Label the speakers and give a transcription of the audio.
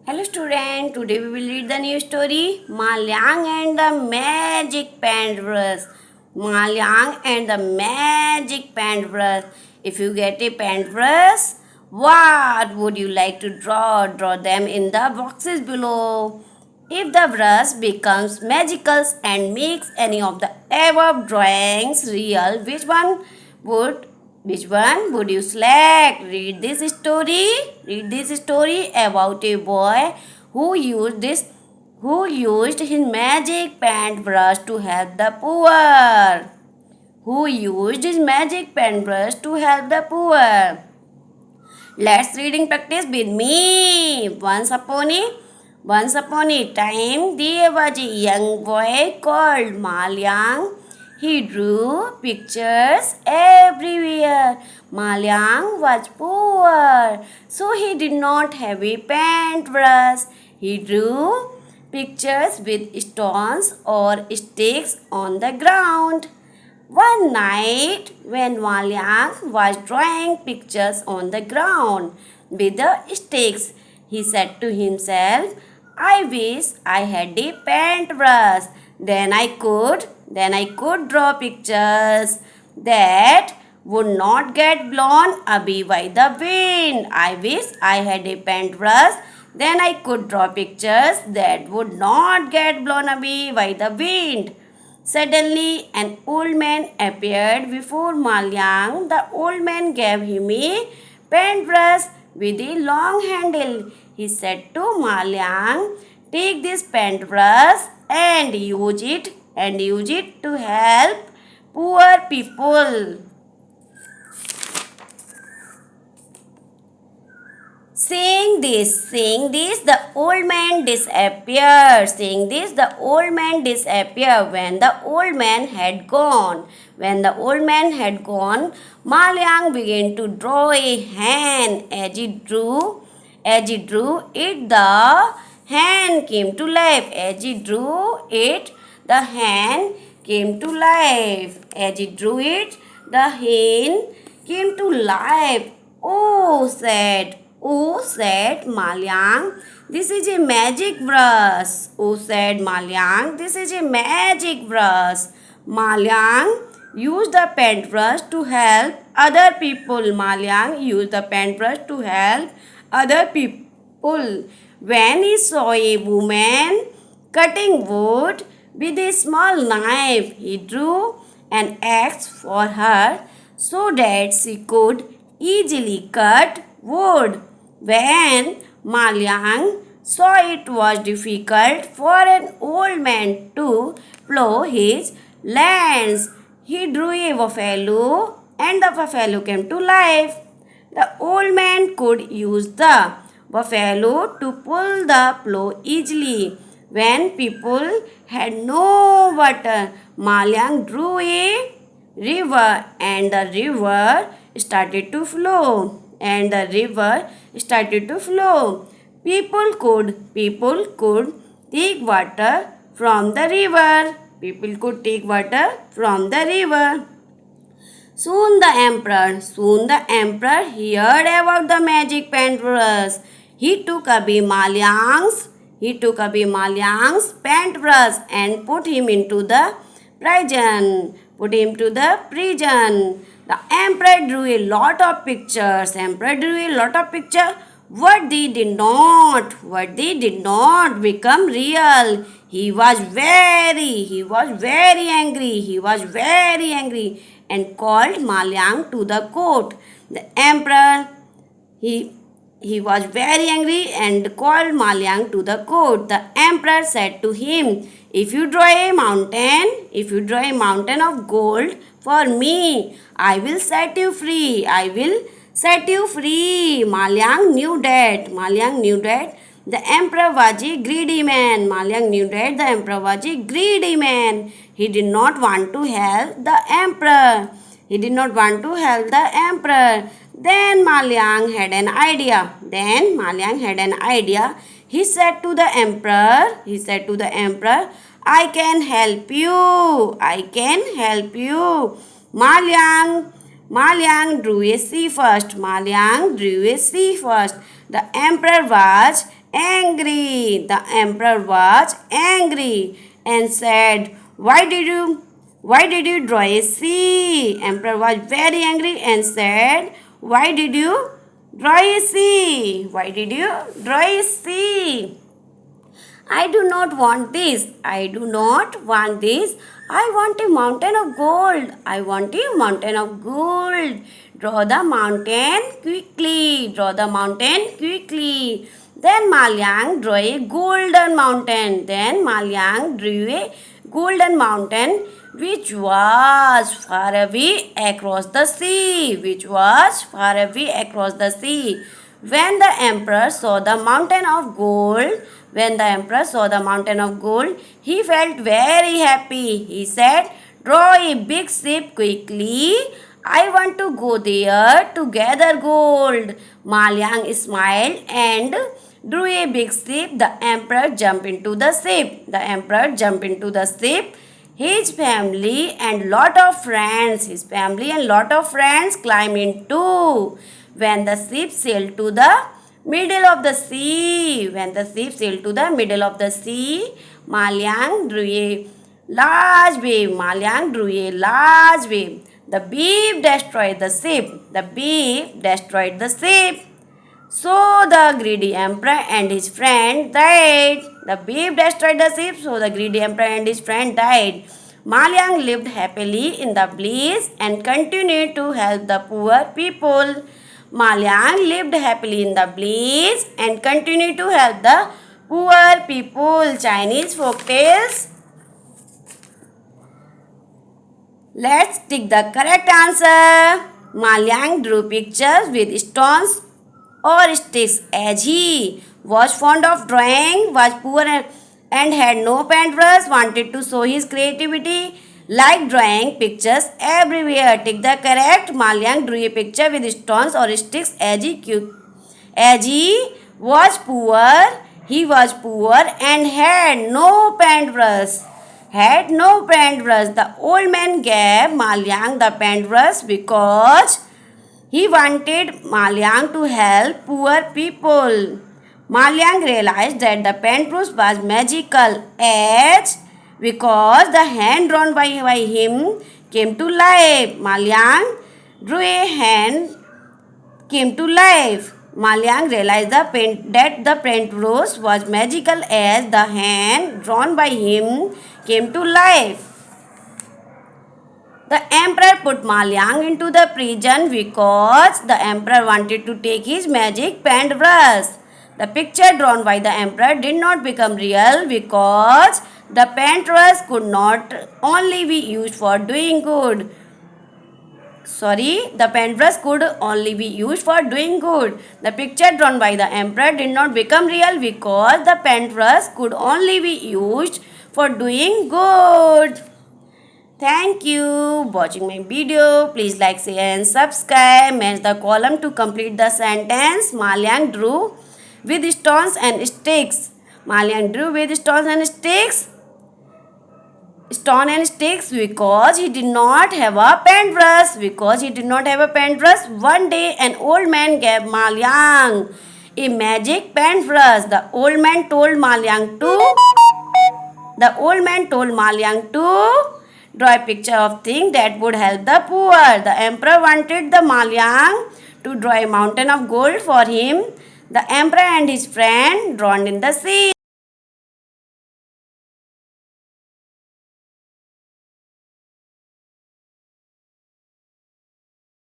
Speaker 1: Hello student, today we will read the new story Ma Liang and the Magic Paintbrush. Ma Liang and the Magic Paintbrush. If you get a paintbrush, what would you like to draw? Draw them in the boxes below. If the brush becomes magical and makes any of the above drawings real, would which one would you select? Read this story. Read this story about a boy who used his magic paintbrush to help the poor. Who used his magic paintbrush to help the poor. Let's reading practice with me. Once upon a time, there was a young boy called Ma Liang. He drew pictures everywhere. Ma Liang was poor, so he did not have a paintbrush. He drew pictures with stones or sticks on the ground. One night, when Ma Liang was drawing pictures on the ground with the sticks, he said to himself, I wish I had a paintbrush. Then I could draw pictures that would not get blown away by the wind. I wish I had a paintbrush. Then I could draw pictures that would not get blown away by the wind. Suddenly, an old man appeared before Ma Liang. The old man gave him a paintbrush with a long handle. He said to Ma Liang, take this paintbrush and use it to help poor people. Saying this, the old man disappeared. Saying this, the old man disappeared. When the old man had gone, Ma Liang began to draw a hand. As he drew it, the hand came to life. As he drew it, the hand came to life. As he drew it, the hand came to life. Oh, said Ma Liang, this is a magic brush. Oh, said Ma Liang, this is a magic brush. Ma Liang used the paintbrush to help other people. Ma Liang used the paintbrush to help other people. When he saw a woman cutting wood with a small knife, he drew an axe for her so that she could easily cut wood. When Ma Liang saw it was difficult for an old man to plow his lands, he drew a buffalo and the buffalo came to life. The old man could use the buffalo to pull the plow easily. When people had no water, Ma Liang drew a river and the river started to flow. People could take water from the river. Soon the emperor heard about the magic paintbrush. He took away Ma Liang's paintbrush and put him into the prison. The emperor drew a lot of pictures. What they did not become real. He was very angry and called Ma Liang to the court. The emperor, he was very angry and called Ma Liang to the court. The emperor said to him, if you draw a mountain of gold for me, I will set you free. Ma Liang knew that the emperor was a greedy man. He did not want to help the emperor. Then Ma Liang had an idea. He said to the emperor, I can help you. Ma Liang drew a sea first. The emperor was angry. The emperor was angry and said, why did you draw a sea? Emperor was very angry and said, why did you draw a sea? Why did you draw a sea? I do not want this. I do not want this. I want a mountain of gold. I want a mountain of gold. Draw the mountain quickly. Draw the mountain quickly. Then Malyang drew a golden mountain. Then Malyang drew a golden mountain which was far away across the sea. Which was far away across the sea. When the emperor saw the mountain of gold, he felt very happy. He said, draw a big ship quickly. I want to go there to gather gold. Malyang smiled and drew a big ship. The emperor jumped into the ship. His family and lot of friends climbed in too. When the ship sailed to the middle of the sea, Malyang drew a large wave. The beef destroyed the ship. So the greedy emperor and his friend died. The beef destroyed the ship, so the greedy emperor and his friend died. Malyang lived happily in the bliss and continued to help the poor people. Malyang lived happily in the bliss and continued to help the poor people. Chinese folk tales. Let's take the correct answer. Malyang drew pictures with stones or sticks as he was fond of drawing, was poor and had no paintbrush, wanted to show his creativity, like drawing pictures everywhere. Take the correct. Malyang drew a picture with stones or sticks as he was poor. He was poor and had no paintbrush. The old man gave Malyang the paintbrush because he wanted Malyang to help poor people. Malyang realized that the paintbrush was magical as because the hand drawn by him came to life. Malyang drew a hand came to life. Malyang realized that the paintbrush was magical as the hand drawn by him came to life. The emperor put Malyang into the prison because the emperor wanted to take his magic paintbrush. The picture drawn by the emperor did not become real because the paintbrush could not only be used for doing good. The paintbrush could only be used for doing good. The picture drawn by the emperor did not become real because the paintbrush could only be used for doing good. Thank you for watching my video. Please like, share and subscribe. Match the column to complete the sentence. Malyang drew with stones and sticks. Malyang drew with stones and sticks. Stone and sticks because he did not have a paintbrush. One day an old man gave Malyang a magic paintbrush. The old man told Malyang to draw a picture of things that would help the poor. The emperor wanted the Malyang to draw a mountain of gold for him. The emperor and his friend drowned in the sea.